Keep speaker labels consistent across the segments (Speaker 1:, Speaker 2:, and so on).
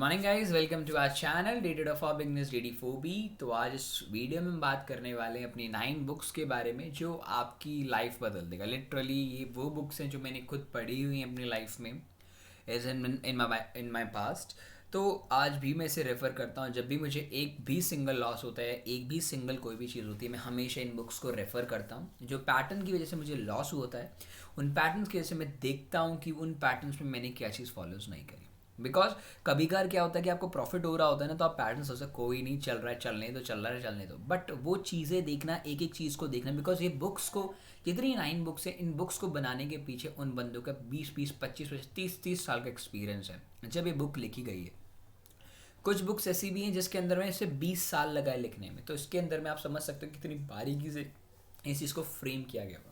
Speaker 1: Morning guys, welcome to our channel dated of our business DD4B। तो आज इस video में हम बात करने वाले हैं अपनी 9 बुक्स के बारे में जो आपकी लाइफ बदल देगा। लिटरली ये वो बुक्स हैं जो मैंने खुद पढ़ी हुई हैं अपनी लाइफ में, एज इन माई पास्ट। तो आज भी मैं इसे रेफ़र करता हूँ। जब भी मुझे एक भी सिंगल लॉस होता है, एक भी सिंगल कोई भी चीज़ होती है, मैं हमेशा इन बुक्स को रेफ़र करता हूँ। जो पैटर्न की वजह से मुझे लॉस होता है, उन पैटर्न्स की वजह से मैं देखता हूँ कि उन पैटर्न्स में मैंने क्या चीज़ फॉलोज नहीं करी। बिकॉज कभी कभार क्या होता है कि आपको प्रॉफिट हो रहा होता है ना, तो आप पैटर्न सोचते कोई नहीं, चल रहा है चलने दो, चल रहा है चलने दो। बट वो चीज़ें देखना, एक एक चीज़ को देखना, बिकॉज ये बुक्स को, जितनी 9 बुक्स है, इन बुक्स को बनाने के पीछे उन बंदों का 20-20, 25-25, 30-30 साल का एक्सपीरियंस है जब ये बुक लिखी गई है। कुछ बुक्स ऐसी भी हैं जिसके अंदर में इसे 20 साल लगाए लिखने में, तो इसके अंदर में आप समझ सकते हो कितनी बारीकी से इस चीज़ को फ्रेम किया गया होगा।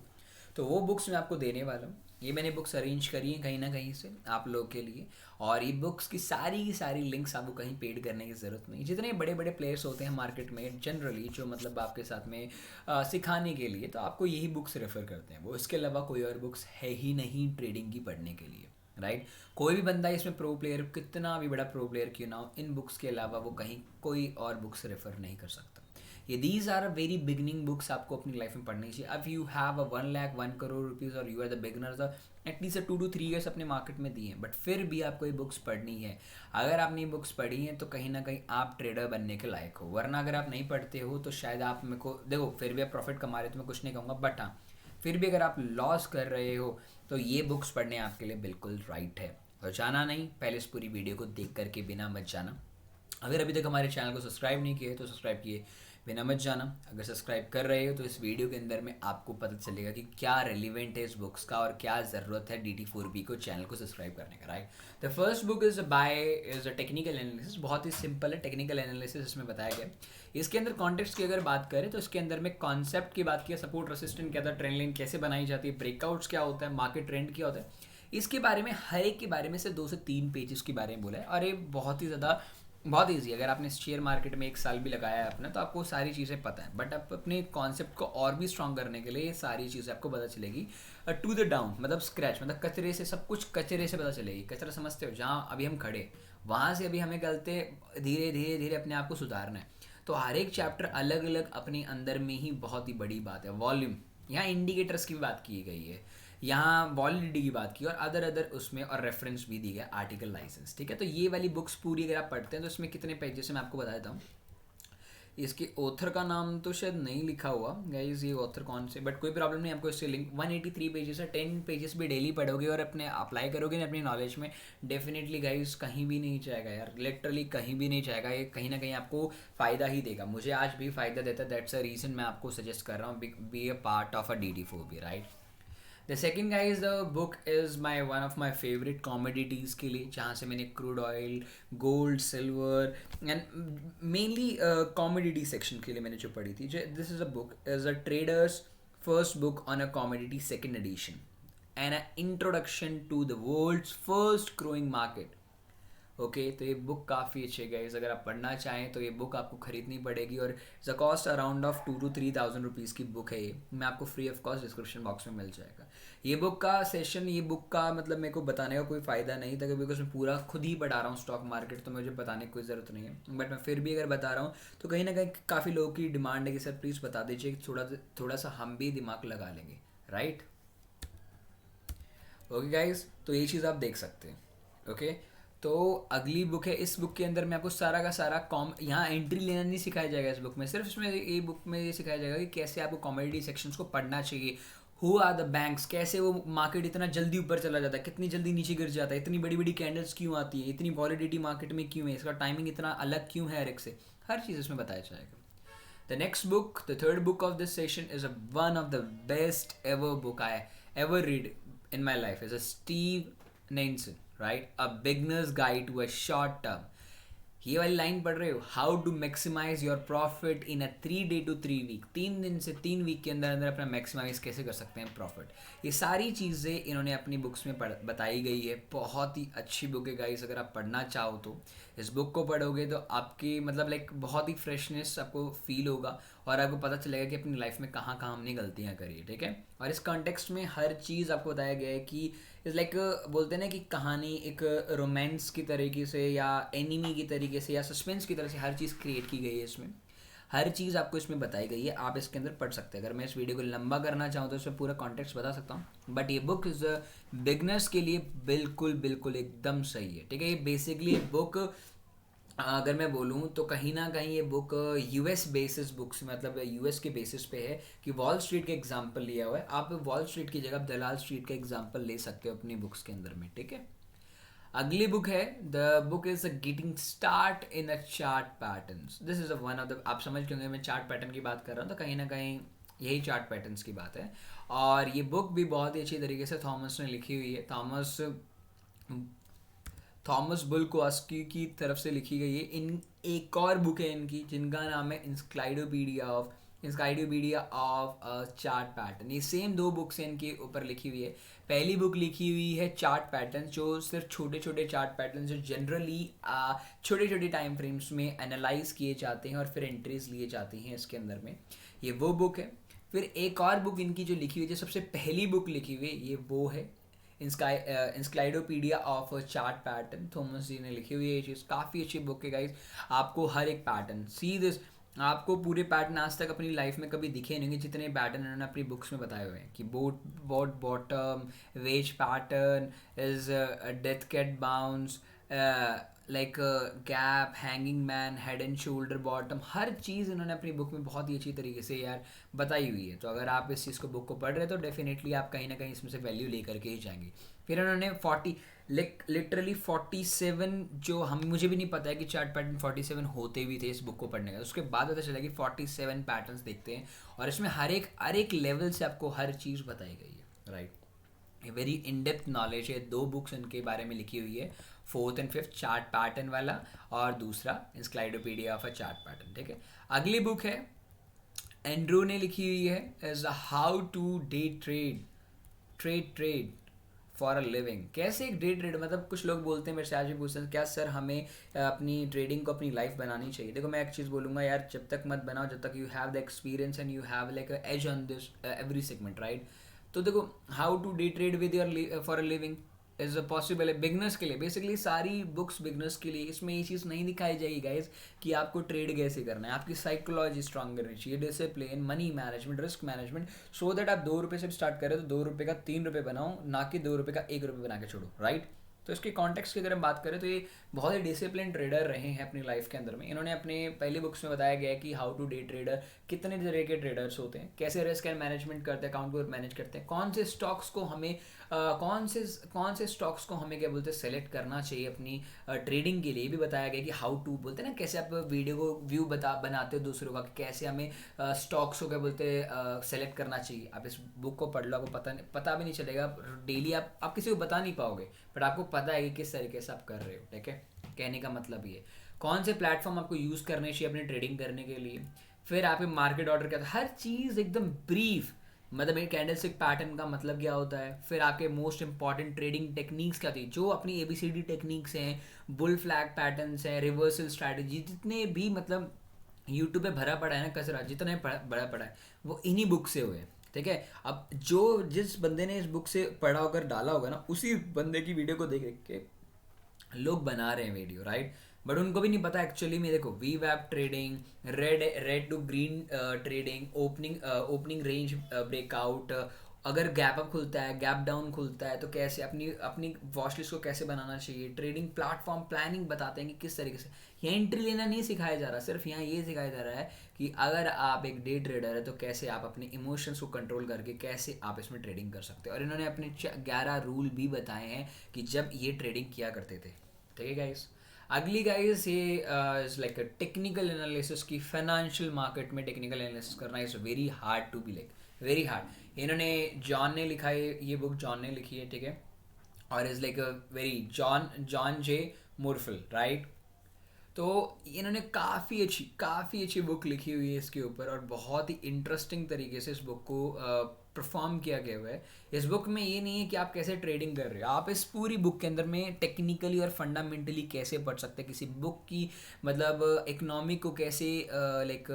Speaker 1: तो वो बुक्स मैं आपको देने वाला हूँ। ये मैंने बुक्स अरेंज करी हैं कहीं ना कहीं से आप लोगों के लिए, और ये बुक्स की सारी लिंक्स आपको कहीं पेड करने की ज़रूरत नहीं। जितने बड़े बड़े प्लेयर्स होते हैं मार्केट में जनरली, जो मतलब आपके साथ में सिखाने के लिए, तो आपको यही बुक्स रेफ़र करते हैं। वो इसके अलावा कोई और बुक्स है ही नहीं ट्रेडिंग की पढ़ने के लिए, राइट। कोई भी बंदा इसमें प्रो प्लेयर, कितना भी बड़ा प्रो प्लेयर क्यों ना हो, इन बुक्स के अलावा वो कहीं कोई और बुक्स रेफ़र नहीं कर सकता। ये these are a very beginning books, आपको अपनी लाइफ में पढ़नी चाहिए। अब you have a 1 lakh 1 crore rupees और you are the beginner, at least 2 to 3 years अपने मार्केट में दिए हैं, बट फिर भी आपको ये बुक्स पढ़नी है। अगर आपने ये बुक्स पढ़ी हैं तो कहीं ना कहीं आप ट्रेडर बनने के लायक हो, वरना अगर आप नहीं पढ़ते हो तो शायद आप मेरे को देखो, फिर भी आप प्रॉफिट कमा रहे हो तो मैं कुछ नहीं कहूँगा, बट हाँ, फिर भी अगर आप लॉस कर रहे हो तो ये बुक्स पढ़ने आपके लिए बिल्कुल राइट है। तो जाना नहीं, पहले इस पूरी वीडियो को देख करके बिना मत जाना। अगर अभी तक हमारे चैनल को सब्सक्राइब नहीं किया है तो सब्सक्राइब किए बिना मत जाना। अगर सब्सक्राइब कर रहे हो तो इस वीडियो के अंदर में आपको पता चलेगा कि क्या रेलिवेंट है इस बुक्स का और क्या ज़रूरत है DD4B को चैनल को सब्सक्राइब करने का, right. The first book is a technical analysis. बहुत ही सिंपल है, टेक्निकल एनालिसिस इसमें बताया गया। इसके अंदर कॉन्टेक्स्ट की अगर बात करें तो इसके अंदर में कॉन्सेप्ट की बात की, सपोर्ट रेसिस्टेंट क्या था, ट्रेंड लाइन कैसे बनाई जाती है, ब्रेकआउट्स क्या होता है, मार्केट ट्रेंड क्या होता है, इसके बारे में हर एक के बारे में से 2 से 3 पेजेस के बारे में बोला है। और ये बहुत ही ज़्यादा बहुत ईजी है। अगर आपने शेयर मार्केट में 1 साल भी लगाया है अपना, तो आपको सारी चीज़ें पता है। बट आप अपने कॉन्सेप्ट को और भी स्ट्रॉन्ग करने के लिए ये सारी चीज़ें आपको पता चलेगी टू द डाउन, मतलब स्क्रैच, मतलब कचरे से, सब कुछ कचरे से पता चलेगी। कचरा समझते हो, जहाँ अभी हम खड़े, वहाँ से अभी हमें गलते धीरे धीरे धीरे अपने आप को सुधारना है। तो हर एक चैप्टर अलग अलग अपने अंदर में ही बहुत ही बड़ी बात है। वॉल्यूम, यहाँ इंडिकेटर्स की भी बात की गई है, यहाँ वॉलिडिटी की बात की, और अदर उसमें, और रेफरेंस भी दी गया, आर्टिकल लाइसेंस, ठीक है। तो ये वाली बुक्स पूरी अगर आप पढ़ते हैं तो इसमें कितने पेजेस से मैं आपको बता देता हूँ। इसके ऑथर का नाम तो शायद नहीं लिखा हुआ गाइज, ये ऑथर कौन से, बट कोई प्रॉब्लम नहीं, आपको इससे लिंक 183 पेजेस है। 10 पेजेस भी डेली पढ़ोगे और अपने अप्लाई करोगे ना अपनी नॉलेज में, डेफिनेटली गाइज कहीं भी नहीं जाएगा यार, लिटरली कहीं भी नहीं जाएगा। ये कहीं ना कहीं आपको फ़ायदा ही देगा। मुझे आज भी फ़ायदा देता है, दैट्स अ रीज़न मैं आपको सजेस्ट कर रहा हूँ, be a part of a DD4B, right. The second guys the book is my one of my favourite commodities के लिए, जहाँ से मैंने crude oil, gold, silver and mainly commodity section के लिए मैंने जो पढ़ी थी। This is a book is a traders first book on a commodity second edition and a introduction to the world's first growing market. Okay, तो ये book काफ़ी अच्छी है गाइस। अगर आप पढ़ना चाहें तो ये बुक आपको खरीदनी पड़ेगी, और the cost around of 2 to 3 thousand rupees की बुक है। ये मैं आपको free of cost description box में मिल जाएगा। ये बुक का सेशन, ये बुक का मतलब मेरे को बताने का कोई फ़ायदा नहीं था, बिकॉज मैं पूरा खुद ही पढ़ा रहा हूँ स्टॉक मार्केट, तो मुझे बताने की कोई ज़रूरत नहीं है। बट मैं फिर भी अगर बता रहा हूँ तो कहीं ना कहीं काफ़ी लोगों की डिमांड है कि सर प्लीज़ बता दीजिए कि थोड़ा सा हम भी दिमाग लगा लेंगे, राइट। ओके गाइस, तो ये चीज़ आप देख सकते हैं। ओके, तो अगली बुक है। इस बुक के अंदर मैं आपको सारा का सारा कॉम, यहाँ एंट्री लेना नहीं सिखाया जाएगा इस बुक में, सिर्फ इसमें ये बुक में ये सिखाया जाएगा कि कैसे आपको कॉमोडिटी सेक्शंस को पढ़ना चाहिए। हु आर द बैंक्स, कैसे वो मार्केट इतना जल्दी ऊपर चला जाता है, कितनी जल्दी नीचे गिर जाता है, इतनी बड़ी बड़ी कैंडल्स क्यों आती है, इतनी वॉलिडिटी मार्केट में क्यों है, इसका टाइमिंग इतना अलग क्यों है हर एक से, हर चीज़ इसमें बताया जाएगा। The next book, the third book of this session, is one of the best ever book I ever read in my life. Is a Steve Nansen, right? A beginner's guide to a short term. ये वाली line पढ़ रहे हो, how to maximise your profit in a 3 day to 3 week, 3 दिन से 3 week के अंदर अंदर अपना मैक्सिमाइज कैसे कर सकते हैं प्रॉफिट। ये सारी चीज़ें इन्होंने अपनी बुक्स में बताई गई है। बहुत ही अच्छी बुक है गाइस। अगर आप पढ़ना चाहो तो इस बुक को पढ़ोगे तो आपकी मतलब लाइक बहुत ही फ्रेशनेस आपको फील होगा, और आपको पता चलेगा कि अपनी लाइफ में कहाँ कहाँ हमने गलतियाँ करी है, ठीक है। और इस कॉन्टेक्स्ट में हर चीज़ आपको बताया गया है कि इस लाइक बोलते हैं ना कि कहानी एक रोमांस की तरीके से या एनिमी की तरीके से या सस्पेंस की तरह से हर चीज़ क्रिएट की गई है इसमें। हर चीज़ आपको इसमें बताई गई है, आप इसके अंदर पढ़ सकते हैं। अगर मैं इस वीडियो को लंबा करना चाहूँ तो इसमें पूरा कॉन्टेक्स्ट बता सकता हूँ, बट ये बुक इज़ बिगनर्स के लिए बिल्कुल बिल्कुल एकदम सही है, ठीक है। ये बेसिकली बुक अगर मैं बोलूँ तो कहीं ना कहीं ये बुक यूएस बेसिस बुक्स मतलब यूएस के बेसिस पे है कि वॉल स्ट्रीट का एग्जांपल लिया हुआ है। आप वॉल स्ट्रीट की जगह दलाल स्ट्रीट का एग्जांपल ले सकते हो अपनी बुक्स के अंदर में, ठीक है। अगली बुक है, the book is getting start in a chart patterns. This is one of the, आप समझ क्योंकि मैं चार्ट पैटर्न की बात कर रहा हूँ तो कहीं ना कहीं यही चार्ट पैटर्न्स की बात है। और ये बुक भी बहुत ही अच्छी तरीके से थॉमस ने लिखी हुई है। थॉमस बुलकोस्की की तरफ से लिखी गई है। इन एक और बुक है इनकी जिनका नाम है इंस्काइडोपीडिया ऑफ चार्ट पैटर्न। ये सेम दो बुक्स हैं इनके ऊपर लिखी हुई है। पहली बुक लिखी हुई है चार्ट पैटर्न, जो सिर्फ छोटे छोटे चार्ट पैटर्न जो जनरली छोटे छोटे टाइम फ्रेम्स में एनालाइज किए जाते हैं और फिर एंट्रीज लिए जाती हैं इसके अंदर में, ये वो बुक है। फिर एक और बुक इनकी जो लिखी हुई है, जो सबसे पहली बुक लिखी हुई है, ये वो है इंस्क्लाइडोपीडिया ऑफ चार्ट पैटर्न। थॉमस जी ने लिखी हुई है ये चीज़, काफ़ी अच्छी बुक है गाइज। आपको हर एक पैटर्न सी दिस, आपको पूरे पैटर्न आज तक अपनी लाइफ में कभी दिखे नहीं होंगे जितने पैटर्न इन्होंने अपनी बुक्स में बताए हुए हैं कि boat bottom, wedge pattern is dead cat bounce, like gap, hanging man, head and shoulder bottom, हर चीज़ इन्होंने अपनी बुक में बहुत ही अच्छी तरीके से यार बताई हुई है। तो अगर आप इस चीज़ को बुक को पढ़ रहे हो तो डेफिनेटली आप कहीं ना कहीं इसमें से वैल्यू लेकर के ही जाएंगे। फिर उन्होंने 40 लिटरली 47, जो हम मुझे भी नहीं पता है कि चार्ट पैटर्न 47 होते भी थे इस बुक को पढ़ने का। उसके बाद पता चला कि 47 पैटर्न्स देखते हैं और इसमें हर एक लेवल से आपको हर चीज़ बताई गई है, राइट। ये वेरी इन डेप्थ नॉलेज है। दो बुक्स इनके बारे में लिखी हुई है, fourth and fifth chart pattern वाला और दूसरा इंस्क्लाइडोपीडिया ऑफ अ चार्ट पैटर्न, ठीक है। अगली बुक है एंड्रू ने लिखी हुई है, is how to day trade for a living. कैसे एक डे ट्रेड, मतलब कुछ लोग बोलते हैं मेरे से आज भी पूछते हैं क्या सर हमें अपनी ट्रेडिंग को अपनी लाइफ बनानी चाहिए। देखो मैं एक चीज़ बोलूँगा यार, जब तक मत बनाओ जब तक you have the experience and you have like edge on this every segment, right. तो देखो how to day trade with your for a living is possible है बिगनर्स के लिए। बेसिकली सारी बुक्स बिगनर्स के लिए। इसमें ये चीज़ नहीं दिखाई जाएगी गाइज कि आपको ट्रेड कैसे करना है। आपकी साइकोलॉजी स्ट्रांग करनी चाहिए, discipline, money management, risk management, so that आप 2 रुपये से स्टार्ट करें तो 2 रुपये का 3 रुपये बनाओ, ना कि 2 रुपये का 1 रुपये बना के छोड़ो, राइट। तो इसके कॉन्टेक्स्ट की अगर हम बात करें तो ये बहुत ही डिसिप्लिन ट्रेडर रहे हैं अपनी लाइफ के अंदर में। इन्होंने अपने पहली बुक्स में बताया गया है कि हाउ टू डे ट्रेडर, कितने तरह के ट्रेडर्स होते हैं, कैसे रिस्क एंड मैनेजमेंट करते हैं, अकाउंट को मैनेज करते हैं, कौन से स्टॉक्स को हमें कौन से स्टॉक्स को हमें क्या बोलते हैं सेलेक्ट करना चाहिए अपनी ट्रेडिंग के लिए। भी बताया गया कि हाउ टू बोलते हैं ना, कैसे आप वीडियो को व्यू बनाते हो दूसरों का, कि कैसे हमें स्टॉक्स को क्या बोलते हैं सेलेक्ट करना चाहिए। आप इस बुक को पढ़ लो, आपको पता भी नहीं चलेगा। डेली आप किसी को बता नहीं पाओगे, बट आपको पता है कि किस तरीके से आप कर रहे हो, ठीक है। कहने का मतलब ये कौन से प्लेटफॉर्म आपको यूज़ करने चाहिए अपनी ट्रेडिंग करने के लिए। फिर आप मार्केट ऑर्डर करते हर चीज़ एकदम ब्रीफ, मतलब एक कैंडलस्टिक पैटर्न का मतलब क्या होता है। फिर आपके मोस्ट इंपॉर्टेंट ट्रेडिंग टेक्निक्स क्या थी, जो अपनी ABCD टेक्निक्स हैं, बुल फ्लैग पैटर्न्स हैं, रिवर्सल स्ट्रैटेजी, जितने भी मतलब यूट्यूब पे भरा पड़ा है ना कचरा, जितना बड़ा पड़ा है वो इन्हीं बुक से हुए, ठीक है। अब जो जिस बंदे ने इस बुक से पढ़ा होकर डाला होगा ना, उसी बंदे की वीडियो को देख देख के लोग बना रहे हैं वीडियो, राइट। बट उनको भी नहीं पता एक्चुअली में। देखो वी वैप trading, red to green trading, opening range breakout, अगर गैप अप खुलता है, गैप डाउन खुलता है तो कैसे अपनी अपनी वॉच लिस्ट को कैसे बनाना चाहिए, ट्रेडिंग प्लेटफॉर्म प्लानिंग बताते हैं कि किस तरीके से। यहाँ एंट्री लेना नहीं सिखाया जा रहा, सिर्फ यहाँ ये सिखाया जा रहा है कि अगर आप एक डे ट्रेडर है तो कैसे आप अपने इमोशंस को कंट्रोल करके कैसे आप इसमें ट्रेडिंग कर सकते हो। और इन्होंने अपने 11 रूल भी बताए हैं कि जब ये ट्रेडिंग किया करते थे, ठीक है गाइस। अगली गाइस ये इज लाइक टेक्निकल एनालिसिस की, फाइनेंशियल मार्केट में टेक्निकल एनालिसिस करना is very hard to be like very hard. इन्होंने जॉन ने लिखा है, ये बुक जॉन ने लिखी है, ठीक है। और is like very John J Murphy, right. तो इन्होंने काफ़ी अच्छी बुक लिखी हुई है इसके ऊपर, और बहुत ही इंटरेस्टिंग तरीके से इस बुक को परफॉर्म किया गया हुआ है। इस बुक में ये नहीं है कि आप कैसे ट्रेडिंग कर रहे हो, आप इस पूरी बुक के अंदर में टेक्निकली और फंडामेंटली कैसे पढ़ सकते हैं किसी बुक की, मतलब इकोनॉमी को कैसे लाइक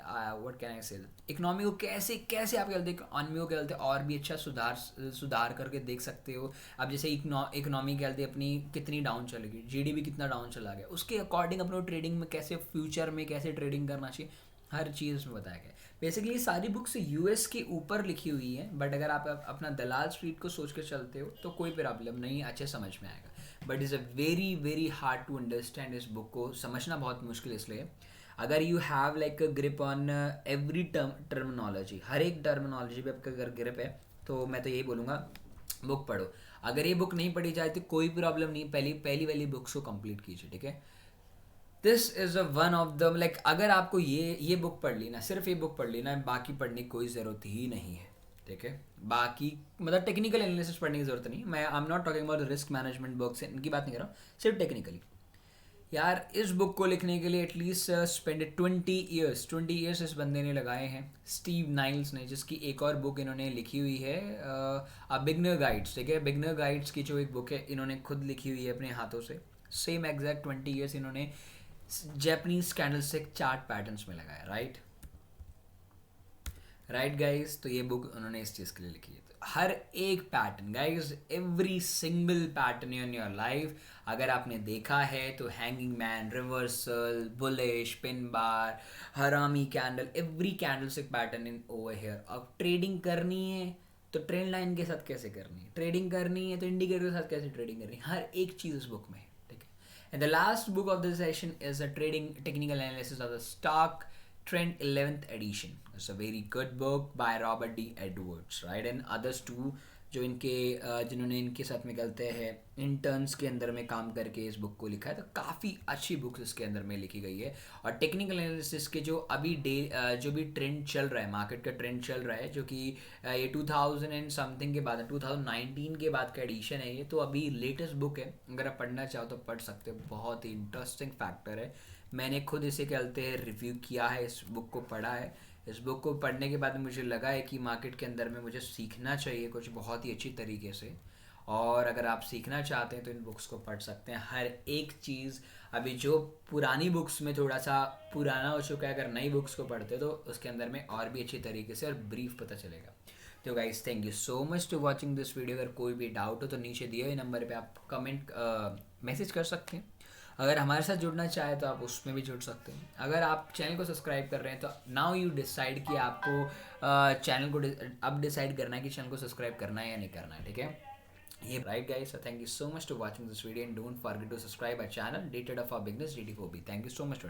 Speaker 1: व्हाट कैन आई से, इकोनॉमी को कैसे कैसे आप कहते हैं इकोनॉमी को कहते हैं और भी अच्छा सुधार करके देख सकते हो। अब जैसे इकोनॉमी कहते हैं अपनी कितनी डाउन चलेगी, जीडीपी कितना डाउन चला गया, उसके अकॉर्डिंग अपने ट्रेडिंग में कैसे फ्यूचर में कैसे ट्रेडिंग करना चाहिए, हर चीज़ में बताया गया। बेसिकली सारी बुक्स यूएस के ऊपर लिखी हुई हैं, बट अगर आप अपना दलाल स्ट्रीट को सोच के चलते हो तो कोई प्रॉब्लम नहीं, अच्छे समझ में आएगा। But is a very very hard to understand, इस बुक को समझना बहुत मुश्किल इसलिए अगर you have like a grip on every terminology, हर एक टर्मिनोलॉजी पे आपका अगर ग्रिप है तो मैं तो यही बोलूँगा बुक पढ़ो। अगर ये बुक नहीं पढ़ी जाए तो कोई प्रॉब्लम नहीं, पहली वाली बुक्स को कंप्लीट कीजिए, ठीक है। This is a one of the like अगर आपको ये बुक पढ़ ली ना, सिर्फ ये बुक पढ़ ली ना, बाकी पढ़ने की कोई ज़रूरत ही नहीं है, ठीक है। बाकी मतलब टेक्निकल एनालिसिस पढ़ने की ज़रूरत नहीं, मैं I am not talking about risk management books, इनकी बात नहीं कर रहा हूँ, सिर्फ टेक्निकली। यार इस बुक को लिखने के लिए एटलीस्ट स्पेंड 20 ईयर्स इस बंदे ने लगाए हैं, स्टीव नाइल्स ने, जिसकी एक और बुक इन्होंने लिखी हुई है बिगनर गाइड्स, ठीक है। बिगनर गाइड्स की जो एक बुक है इन्होंने खुद लिखी हुई है अपने हाथों से, सेम एग्जैक्ट 20 ईयर्स इन्होंने जैपनीज कैंडलस्टिक चार्ट पैटर्न्स में लगाया, राइट गाइज। तो ये बुक उन्होंने इस चीज़ के लिए लिखी है। तो हर एक pattern guys, every single pattern in your life अगर आपने देखा है तो hanging man, reversal, bullish, pin bar, हरामी कैंडल, एवरी कैंडल से पैटर्न इन ओवर हेयर। अब ट्रेडिंग करनी है तो ट्रेंड लाइन के साथ कैसे करनी है, ट्रेडिंग करनी है तो इंडिकेटर के साथ कैसे ट्रेडिंग करनी है, हर एक चीज़ उस बुक में है, ठीक है। And the last book of the session is a trading technical analysis of the stock Trend 11th edition. It's a very good book by Robert D. Edwards, right? And others too, जो इनके जिन्होंने इनके साथ में कहते हैं interns के अंदर में काम करके इस बुक को लिखा है। तो काफ़ी अच्छी बुक्स इसके अंदर में लिखी गई है। और टेक्निकल एनालिसिस के जो अभी जो भी ट्रेंड चल रहा है, मार्केट का ट्रेंड चल रहा है, जो कि ये 2000 एंड समथिंग के बाद 2019 के बाद का एडिशन है ये, तो अभी लेटेस्ट बुक है, अगर आप पढ़ना चाहो तो पढ़ सकते हो। बहुत ही इंटरेस्टिंग फैक्टर है, मैंने खुद इसे कहते हैं रिव्यू किया है, इस बुक को पढ़ा है। इस बुक को पढ़ने के बाद मुझे लगा है कि मार्केट के अंदर में मुझे सीखना चाहिए कुछ बहुत ही अच्छी तरीके से। और अगर आप सीखना चाहते हैं तो इन बुक्स को पढ़ सकते हैं, हर एक चीज़। अभी जो पुरानी बुक्स में थोड़ा सा पुराना हो चुका है, अगर नई बुक्स को पढ़ते तो उसके अंदर में और भी अच्छी तरीके से और ब्रीफ पता चलेगा। तो guys thank you so much to watching this video. अगर कोई भी डाउट हो तो नीचे दिए हुए नंबर पे आप कमेंट मैसेज कर सकते हैं। अगर हमारे साथ जुड़ना चाहे तो आप उसमें भी जुड़ सकते हैं। अगर आप चैनल को सब्सक्राइब कर रहे हैं तो नाउ यू डिसाइड कि आपको चैनल को अब डिसाइड करना है कि चैनल को सब्सक्राइब करना है या नहीं करना है, ठीक है। ये right guys, thank you so much to watching this video and don't forget to subscribe our channel dated of our business DD4B। Thank you so much.